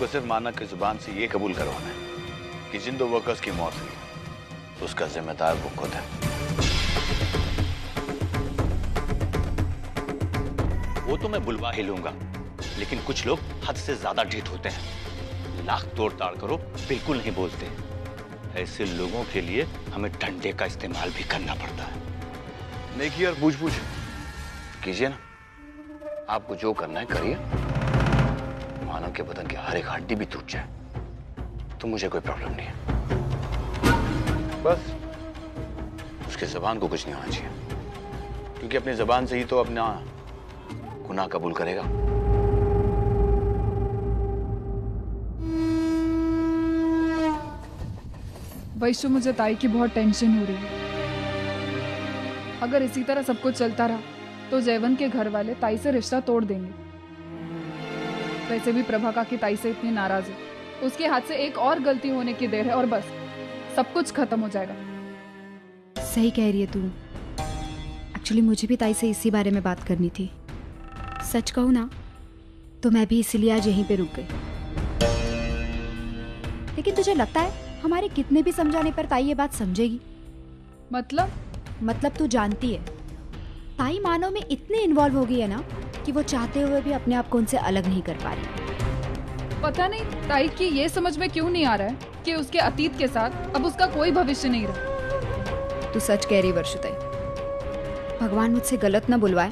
को सिर्फ मानक की जुबान से ये कबूल करवाना है कि जिन 2 वर्कर्स की मौत हुई तो उसका जिम्मेदार वो खुद है। वो तो मैं बुलवा ही लूंगा, लेकिन कुछ लोग हद से ज्यादा ढीठ होते हैं। लाख तोड़ ताड़ करो बिल्कुल नहीं बोलते। ऐसे लोगों के लिए हमें डंडे का इस्तेमाल भी करना पड़ता है। नेकी और पूछ-पूछ कीजिए ना, आपको जो करना है करिए। मानव के बदन की हर एक हड्डी भी टूट जाए तो मुझे कोई प्रॉब्लम नहीं है। बस उसके जबान को कुछ नहीं होना चाहिए, क्योंकि अपनी जबान से ही तो अपना गुनाह कबूल करेगा। वैशु, मुझे ताई की बहुत टेंशन हो रही है। अगर इसी तरह सब कुछ चलता रहा तो जयवंत के घर वाले ताई से रिश्ता तोड़ देंगे। वैसे भी प्रभा काकी ताई से इतनी नाराज है, उसके हाथ से एक और गलती होने की देर है और बस सब कुछ खत्म हो जाएगा। सही कह रही है तू। एक्चुअली मुझे भी ताई से इसी बारे में बात करनी थी। सच कहूँ ना तो मैं भी इसीलिए आज यहीं पे रुक गई। लेकिन तुझे लगता है हमारे कितने भी समझाने पर ताई ये बात समझेगी? मतलब तू जानती है ताई मानव में इतने इन्वॉल्व हो गई है ना कि वो चाहते हुए भी अपने आप को उनसे अलग नहीं कर पा रही। पता नहीं ताई की ये समझ में क्यों नहीं आ रहा है कि उसके अतीत के साथ अब उसका कोई भविष्य नहीं रहा। तू सच कह रही वर्षु ताई। भगवान मुझसे गलत ना बुलवाए।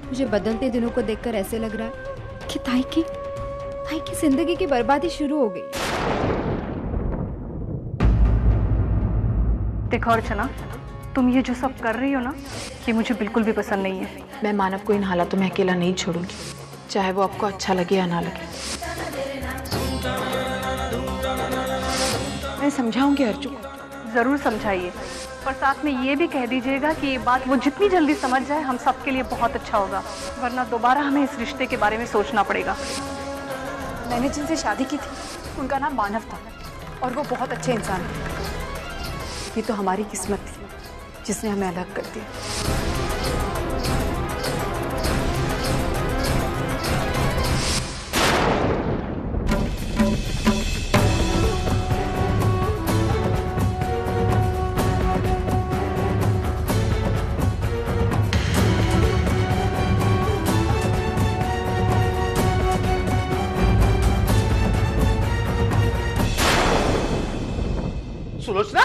मुझे बदलते दिनों को देखकर ऐसे लग रहा है कि ताई की जिंदगी की बर्बादी शुरू हो गई। देखो अर्चना, तुम ये जो सब कर रही हो ना, ये मुझे बिल्कुल भी पसंद नहीं है। मैं मानव को इन हालातों में अकेला नहीं छोड़ूंगी, चाहे वो आपको अच्छा लगे या ना लगे। मैं समझाऊंगी अर्चू को। जरूर समझाइए, पर साथ में ये भी कह दीजिएगा कि ये बात वो जितनी जल्दी समझ जाए हम सबके लिए बहुत अच्छा होगा, वरना दोबारा हमें इस रिश्ते के बारे में सोचना पड़ेगा। मैंने जिनसे शादी की थी उनका नाम मानव था और वो बहुत अच्छे इंसान थे। ये तो हमारी किस्मत थी जिसने हमें अलग कर दिया। सुलोचना,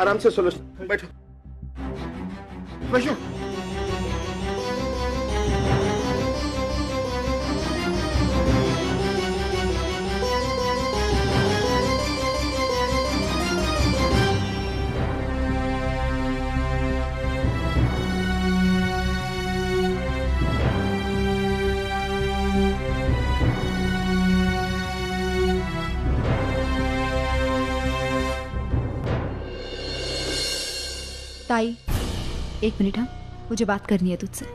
आराम से सुलोचना, बैठो। वैशु, ताई एक मिनट, हाँ, मुझे बात करनी है तुझसे।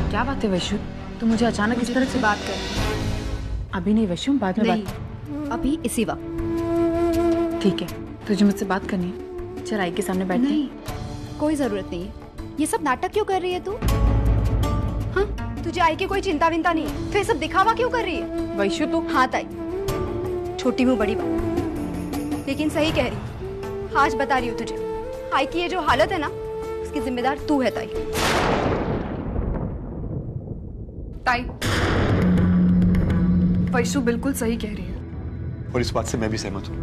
क्या बात है वैशु, तू मुझे अचानक इस तरह से बात कर। अभी नहीं वैशु, बाद में नहीं, बात। अभी इसी वक्त। ठीक है, तुझे मुझसे बात करनी है। चल आई के सामने बैठ। नहीं, कोई जरूरत नहीं है। ये सब नाटक क्यों कर रही है तू? हाँ, तुझे आई की कोई चिंता विंता नहीं है, तो ये सब दिखावा क्यों कर रही है? वैशु तू। हाँ ताई, छोटी मुंह बड़ी बात, लेकिन सही कह रही। आज बता रही हूँ तुझे, आई की ये जो हालत है ना, उसकी जिम्मेदार तू है ताई। ताई, वैशु बिल्कुल सही कह रही है। और इस बात से मैं भी सहमत हूँ।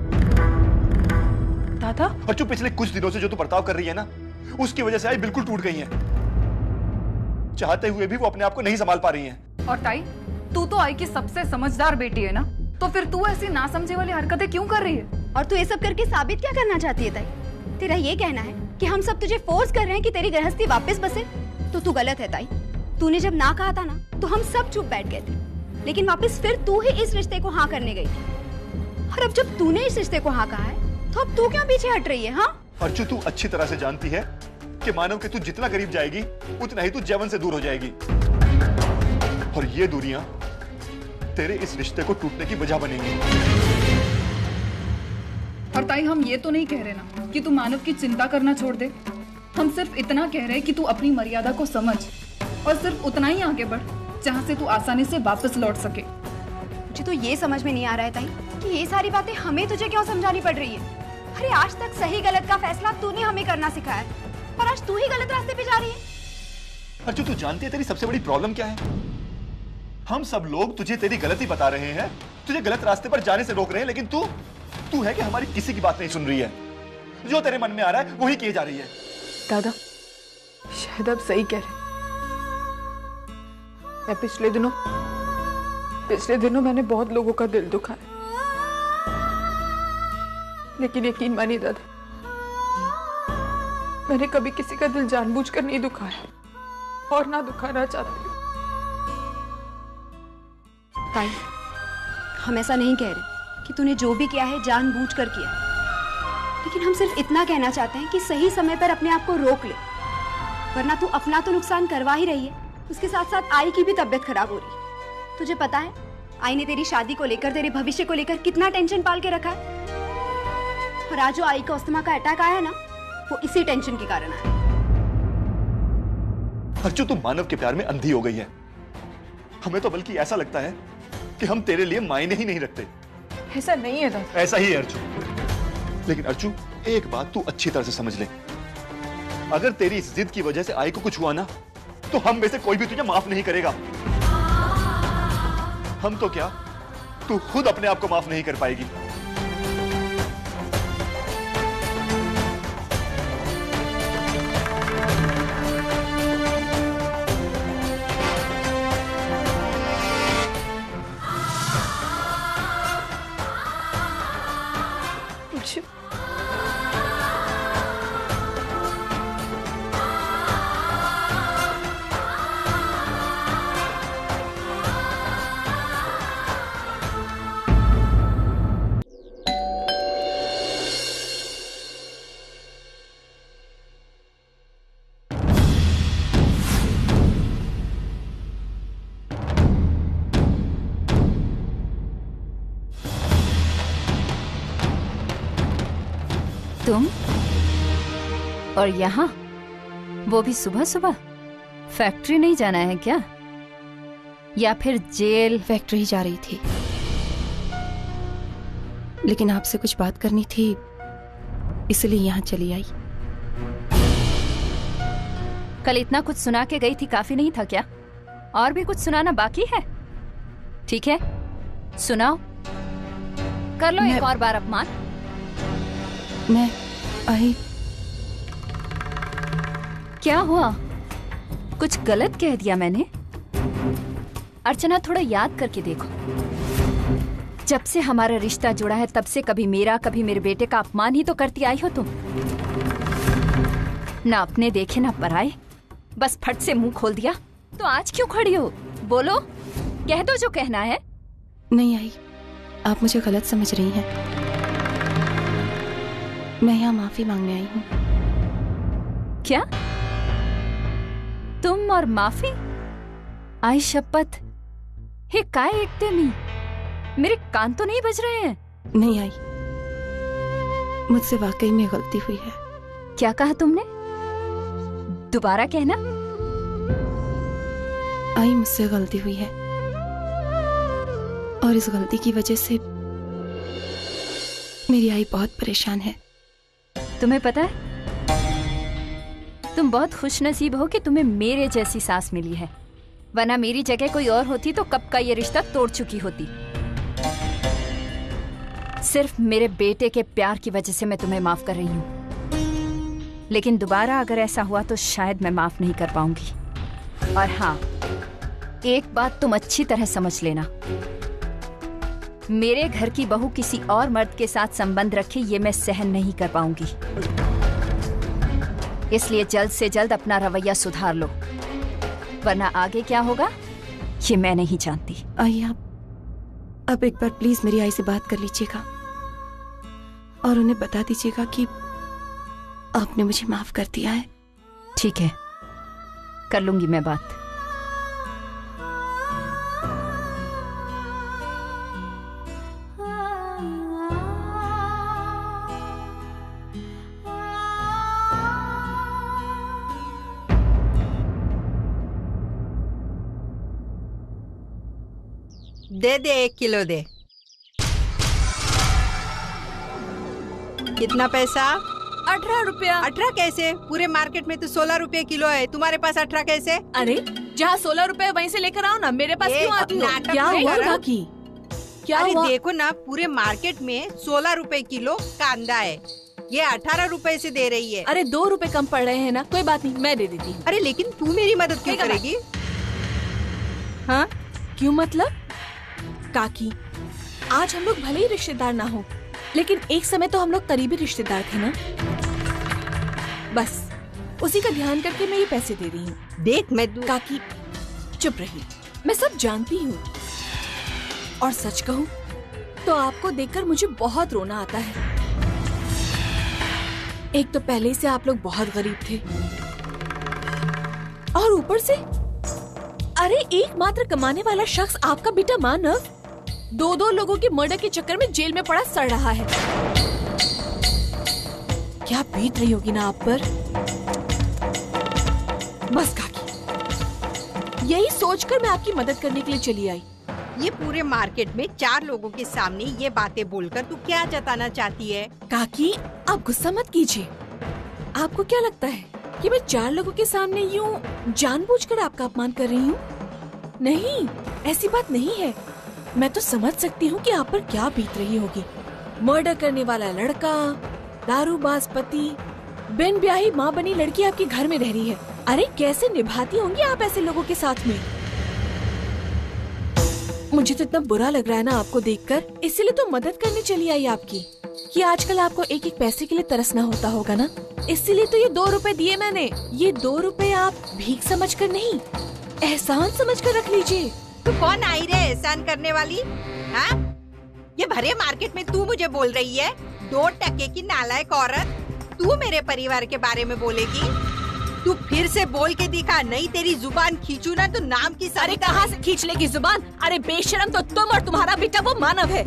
दादा, अर्चू, पिछले कुछ दिनों से जो तू बर्ताव कर रही है ना, उसकी वजह से आई बिल्कुल टूट गई है। चाहते हुए भी वो अपने आप को नहीं संभाल पा रही हैं। और ताई, तू तो आई की सबसे समझदार बेटी है ना, तो फिर तू ऐसी नासमझी वाली हरकतें क्यों कर रही है? और तू ये सब करके साबित क्या करना चाहती है ताई? तेरा ये कहना है कि हम सब तुझे फोर्स कर रहे हैं कि तेरी गृहस्थी वापस बसे? तो तू गलत है ताई। तूने जब ना कहा था ना तो हम सब चुप बैठ गए थे, लेकिन वापस फिर तू ही इस रिश्ते को हाँ करने गई थी। और अब जब तूने इस रिश्ते को हाँ कहा है तो अब तू क्यों पीछे हट रही है? हाँ अर्चू, तू अच्छी तरह से जानती है कि मानव के तू जितना करीब जाएगी उतना ही तू जैवन से दूर हो जाएगी, और ये दूरियां तेरे इस रिश्ते को टूटने की वजह बनेंगी। और ताई, हम ये तो नहीं कह रहे ना कि तू मानव की चिंता करना छोड़ दे। हम सिर्फ इतना कह रहे हैं कि तू अपनी मर्यादा को समझ और सिर्फ उतना ही आगे बढ़ जहाँ से तू आसानी से वापस लौट सके। मुझे तो ये समझ में नहीं आ रहा है ताई कि ये सारी बातें हमें तुझे क्यों समझानी पड़ रही है। अरे आज तक सही गलत का फैसला तूने हमें करना सिखाया और आज तू ही गलत रास्ते पे जा रही है। अर्चू, तू जानती है तेरी सबसे बड़ी प्रॉब्लम क्या है? हम सब लोग तुझे तेरी गलती बता रहे हैं, तुझे गलत रास्ते पर जाने से रोक रहे हैं, लेकिन तू है कि हमारी किसी की बात नहीं सुन रही है। जो तेरे मन में आ रहा है वही किए जा रही है। दादा, शायद आप सही कह रहे हैं। मैं पिछले दिनों मैंने बहुत लोगों का दिल दुखाया, लेकिन यकीन मानिए दादा, मैंने कभी किसी का दिल जानबूझकर नहीं दुखाया और ना दुखाना चाहती हूँ। ताई, हम ऐसा नहीं कह रहे कि तूने जो भी किया है जानबूझकर किया, लेकिन हम सिर्फ इतना कहना चाहते हैं कि सही समय पर अपने आप को रोक ले, वरना तू अपना तो नुकसान करवा ही रही है, उसके साथ साथ आई की भी तबीयत खराब हो रही है। तुझे पता है आई ने तेरी शादी को लेकर, तेरे भविष्य को लेकर कितना टेंशन पाल के रखा है, और आज जो आई को अस्थमा का अटैक आया ना, वो इसी टेंशन के कारण आया। अर्चू, तू मानव के प्यार में अंधी हो गई है। हमें तो बल्कि ऐसा लगता है कि हम तेरे लिए मायने ही नहीं रखते। ऐसा नहीं है दादा। ऐसा ही है अर्चू। लेकिन अर्चू, एक बात तू अच्छी तरह से समझ ले, अगर तेरी इस जिद की वजह से आई को कुछ हुआ ना, तो हम में से कोई भी तुझे माफ नहीं करेगा। हम तो क्या, तू खुद अपने आप को माफ नहीं कर पाएगी। तुम और यहाँ, वो भी सुबह सुबह? फैक्ट्री नहीं जाना है क्या, या फिर जेल? फैक्ट्री जा रही थी, लेकिन आपसे कुछ बात करनी थी, इसलिए यहाँ चली आई। कल इतना कुछ सुना के गई थी, काफी नहीं था क्या? और भी कुछ सुनाना बाकी है? ठीक है, सुनाओ, कर लो एक और बार अपमान। मैं आई। क्या हुआ, कुछ गलत कह दिया मैंने? अर्चना, थोड़ा याद करके देखो, जब से हमारा रिश्ता जुड़ा है तब से कभी मेरा कभी मेरे बेटे का अपमान ही तो करती आई हो तुम। ना अपने देखे ना पराए, बस फट से मुंह खोल दिया। तो आज क्यों खड़ी हो? बोलो, कह दो जो कहना है। नहीं आई, आप मुझे गलत समझ रही हैं। मैं यहाँ माफी मांगने आई हूँ। क्या तुम और माफी? आई शपथ, हे काय एकदमी, मेरे कान तो नहीं बज रहे हैं? नहीं आई, मुझसे वाकई में गलती हुई है। क्या कहा तुमने? दोबारा कहना। आई, मुझसे गलती हुई है और इस गलती की वजह से मेरी आई बहुत परेशान है। तुम्हें पता है, तुम बहुत खुशनसीब हो कि तुम्हें मेरे जैसी सास मिली है, वरना मेरी जगह कोई और होती तो कब का ये रिश्ता तोड़ चुकी होती। सिर्फ मेरे बेटे के प्यार की वजह से मैं तुम्हें माफ कर रही हूँ, लेकिन दोबारा अगर ऐसा हुआ तो शायद मैं माफ नहीं कर पाऊंगी। और हाँ, एक बात तुम अच्छी तरह समझ लेना, मेरे घर की बहू किसी और मर्द के साथ संबंध रखे ये मैं सहन नहीं कर पाऊंगी। इसलिए जल्द से जल्द अपना रवैया सुधार लो, वरना आगे क्या होगा ये मैं नहीं जानती। आइए आप अब एक बार प्लीज मेरी आई से बात कर लीजिएगा और उन्हें बता दीजिएगा कि आपने मुझे माफ कर दिया है। ठीक है, कर लूंगी मैं बात। दे 1 किलो दे। कितना पैसा? 18 रुपया। 18 कैसे? पूरे मार्केट में तो 16 रुपए किलो है, तुम्हारे पास 18 कैसे? अरे जहाँ 16 रुपए वहीं से लेकर आओ ना, मेरे पास क्यों आती हो? नाटक क्या नहीं हुआ करा। काकी? क्या अरे हुआ? देखो ना, पूरे मार्केट में 16 रुपए किलो कांदा है, ये 18 रुपए से दे रही है। अरे 2 रुपए कम पड़ रहे हैं ना, कोई बात नहीं, मैं दे देती हूँ। अरे लेकिन तू मेरी मदद क्यों करेगी? हाँ क्यों मतलब? काकी, आज हम लोग भले ही रिश्तेदार ना हो, लेकिन एक समय तो हम लोग करीबी रिश्तेदार थे ना। बस उसी का ध्यान करके मैं ये पैसे दे रही हूँ। देख मैं काकी चुप रही, मैं सब जानती हूँ। और सच कहूँ तो आपको देखकर मुझे बहुत रोना आता है। एक तो पहले से आप लोग बहुत गरीब थे, और ऊपर से अरे एकमात्र कमाने वाला शख्स आपका बेटा मानव 2 लोगों के मर्डर के चक्कर में जेल में पड़ा सड़ रहा है। क्या बीत रही होगी ना आप पर। बस काकी, यही सोचकर मैं आपकी मदद करने के लिए चली आई। ये पूरे मार्केट में 4 लोगों के सामने ये बातें बोलकर तू क्या जताना चाहती है? काकी आप गुस्सा मत कीजिए। आपको क्या लगता है कि मैं 4 लोगों के सामने यूं जानबूझकर आपका अपमान कर रही हूँ? नहीं, ऐसी बात नहीं है। मैं तो समझ सकती हूँ कि आप पर क्या बीत रही होगी। मर्डर करने वाला लड़का, दारूबाज पति, बिन ब्याही माँ बनी लड़की आपके घर में रह रही है। अरे कैसे निभाती होंगी आप ऐसे लोगों के साथ में? मुझे तो इतना बुरा लग रहा है ना आपको देखकर, इसीलिए तो मदद करने चली आई आपकी कि आजकल आपको एक एक पैसे के लिए तरसना होता होगा ना। इसीलिए तो ये 2 रुपए दिए मैंने। ये 2 रुपए आप भीख समझकर नहीं, एहसान समझकर रख लीजिए। तू कौन आई रे एहसान करने वाली? हाँ? ये भरे मार्केट में तू मुझे बोल रही है 2 टके की नालायक औरत? तू मेरे परिवार के बारे में बोलेगी? तू फिर से बोल के दिखा, नहीं तेरी जुबान खींचू ना तो नाम की। अरे कहाँ से खींच लेगी जुबान? अरे बेशर्म तो तुम और तुम्हारा बेटा वो मानव है।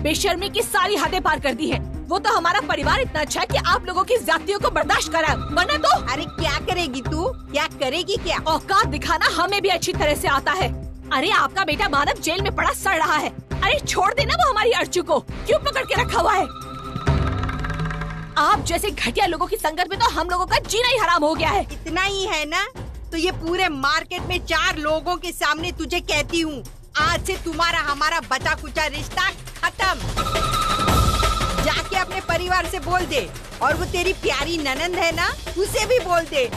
बेशर्मी की सारी हदें पार कर दी है। वो तो हमारा परिवार इतना अच्छा है कि आप लोगों की जातियों को बर्दाश्त करा, वरना तो। अरे क्या करेगी तू? क्या करेगी? क्या औकात दिखाना हमें भी अच्छी तरह से आता है। अरे आपका बेटा मानव जेल में पड़ा सड़ रहा है। अरे छोड़ देना वो हमारी अर्चू को, क्यों पकड़ के रखा हुआ है? आप जैसे घटिया लोगों की संगत में तो हम लोगों का जीना ही हराम हो गया है। इतना ही है ना? तो ये पूरे मार्केट में 4 लोगों के सामने तुझे कहती हूँ, आज से तुम्हारा हमारा बचा कुचा रिश्ता खत्म। जाके अपने परिवार से बोल दे, और वो तेरी प्यारी ननंद है ना, उसे भी बोल दे,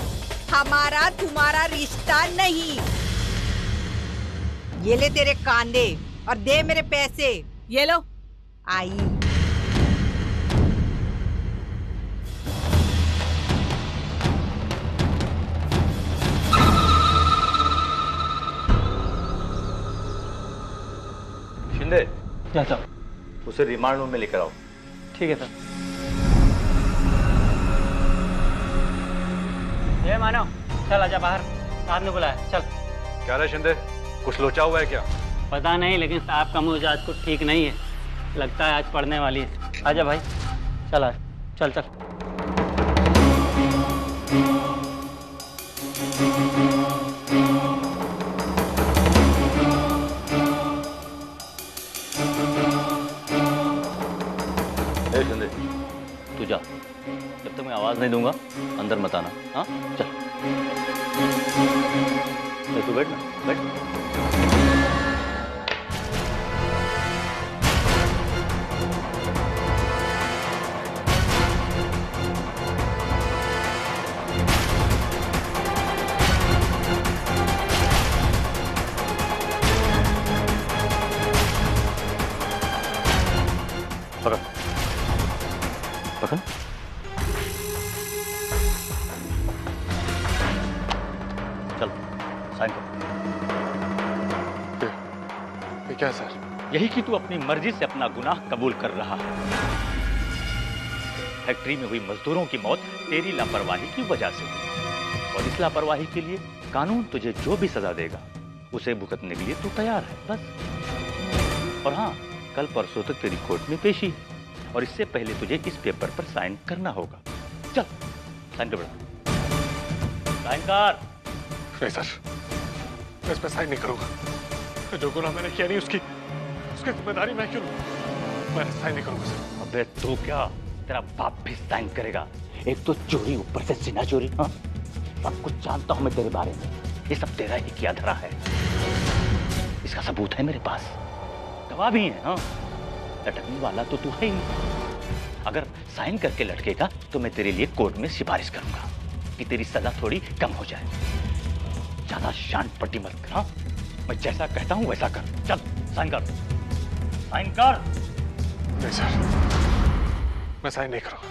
हमारा तुम्हारा रिश्ता नहीं। ये ले तेरे कांदे और दे मेरे पैसे। ये लो। आई शिंदे, चाचा उसे रिमांड रूम में लेकर आओ। ठीक है सर। ये मानव, चल आजा बाहर, साहब ने बुलाया, चल। क्या रे शिंदे, कुछ लोचा हुआ है क्या? पता नहीं, लेकिन साहब का मुंह आज कुछ ठीक नहीं है, लगता है आज पढ़ने वाली है। आजा भाई, चल आ, चल चल। शिंदे तू जा, जब तक मैं आवाज नहीं दूंगा अंदर मत आना। हाँ चल, तू बैठ ना, बैठ। पकड़ पकड़। चल साइन कर। ये क्या है सर? यही कि तू अपनी मर्जी से अपना गुनाह कबूल कर रहा है। फैक्ट्री में हुई मजदूरों की मौत तेरी लापरवाही की वजह से हुई, और इस लापरवाही के लिए कानून तुझे जो भी सजा देगा उसे भुगतने के लिए तू तैयार है, बस। और हाँ, कल परसों तक तेरी कोर्ट में पेशी है, और इससे पहले तुझे इस पेपर पर साइन करना होगा। चल साइन कर बेटा, साइन कर। नहीं सर, मैं इस पर साइन नहीं करूंगा। जो गुनाह मैंने किया नहीं उसकी जिम्मेदारी मैं क्यों लूं? मैं साइन नहीं करूंगा सर। अबे तो क्या, तेरा बाप भी साइन करेगा? एक तो चोरी, ऊपर से सीना चोरी। हाँ, सब कुछ जानता हूं मैं तेरे बारे में। ये सब तेरा ही किया धरा है। इसका सबूत है मेरे पास, गवाह भी है। हाँ, लटकने वाला तो तू है ही। अगर साइन करके लटकेगा तो मैं तेरे लिए कोर्ट में सिफारिश करूंगा कि तेरी सजा थोड़ी कम हो जाए। ज्यादा शांत पट्टी मत कर। हाँ, मैं जैसा कहता हूं वैसा कर। चल साइन कर, साइन कर। नहीं सर, मैं साइन नहीं करूंगा।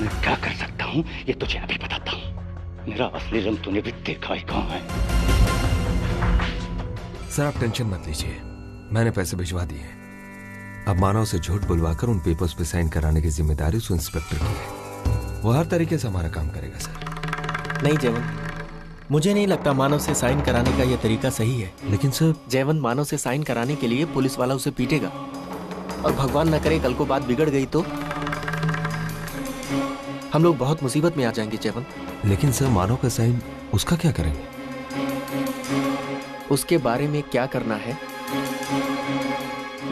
मैं क्या कर सकता हूं ये तुझे अभी बताता हूं। मेरा असली रंग तूने भी देखा ही कहां है। सर आप टेंशन मत लीजिए, मैंने पैसे भिजवा दिए। अब मानव से झूठ बुलवाकर उन पेपर्स पे साइन कराने की जिम्मेदारी उस इंस्पेक्टर की है। वो हर तरीके से हमारा काम करेगा सर। नहीं जयवंत, मुझे नहीं लगता मानव से साइन कराने का यह तरीका सही है। लेकिन सर, जयवंत मानव से साइन कराने के लिए पुलिस वाला उसे पीटेगा, और भगवान न करे कल को बात बिगड़ गई तो हम लोग बहुत मुसीबत में आ जाएंगे जयवंत। लेकिन सर, मानव का साइन, उसका क्या करेंगे? उसके बारे में क्या करना है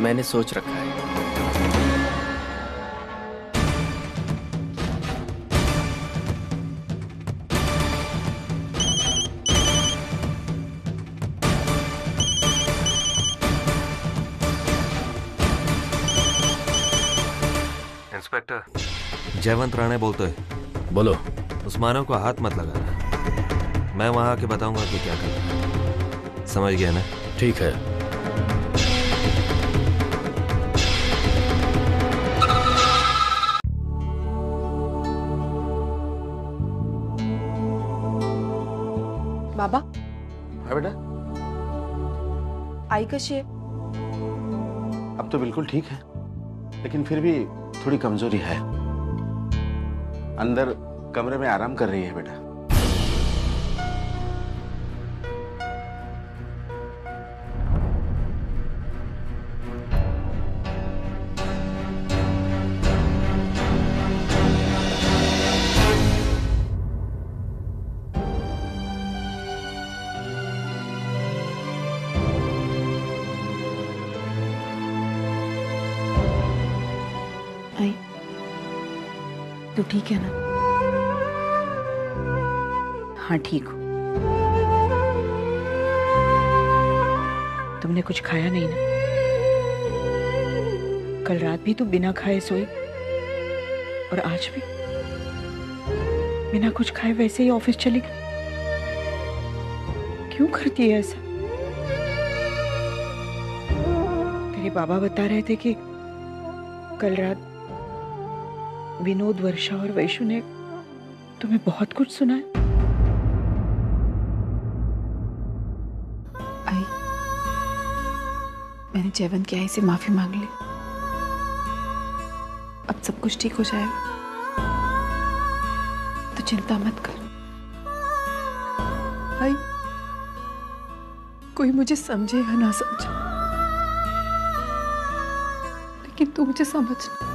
मैंने सोच रखा है। इंस्पेक्टर जयवंत राणे बोलते हैं। बोलो। उस मानव को हाथ मत लगाना, मैं वहां आके बताऊंगा कि क्या करना है। समझ गया ना? ठीक है। बाबा। हाँ बेटा। आई कशी है? अब तो बिल्कुल ठीक है, लेकिन फिर भी थोड़ी कमजोरी है। अंदर कमरे में आराम कर रही है बेटा। आई, तू ठीक है ना? हाँ ठीक हूँ। तुमने कुछ खाया नहीं ना? कल रात भी तू बिना खाए सोई, और आज भी बिना कुछ खाए वैसे ही ऑफिस चली गई। क्यों करती है ऐसा? तेरे बाबा बता रहे थे कि कल रात विनोद, वर्षा और वैशु ने तुम्हें बहुत कुछ सुनाया। आई, मैंने जयवंत की आई से माफी मांग ली। अब सब कुछ ठीक हो जाएगा, तो चिंता मत कर। आई, कोई मुझे समझे या ना समझे, लेकिन तू मुझे समझना।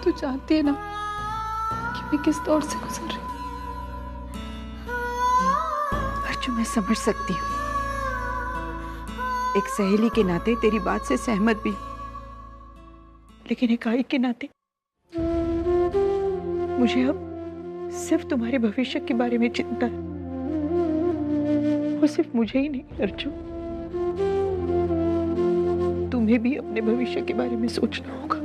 तू जानती है ना कि मैं किस दौर से गुजर रही हूँ। अर्जुन, मैं समझ सकती हूँ। एक सहेली के नाते तेरी बात से सहमत भी, लेकिन एक आई के नाते मुझे अब सिर्फ तुम्हारे भविष्य के बारे में चिंता है। और सिर्फ मुझे ही नहीं अर्जुन, तुम्हें भी अपने भविष्य के बारे में सोचना होगा।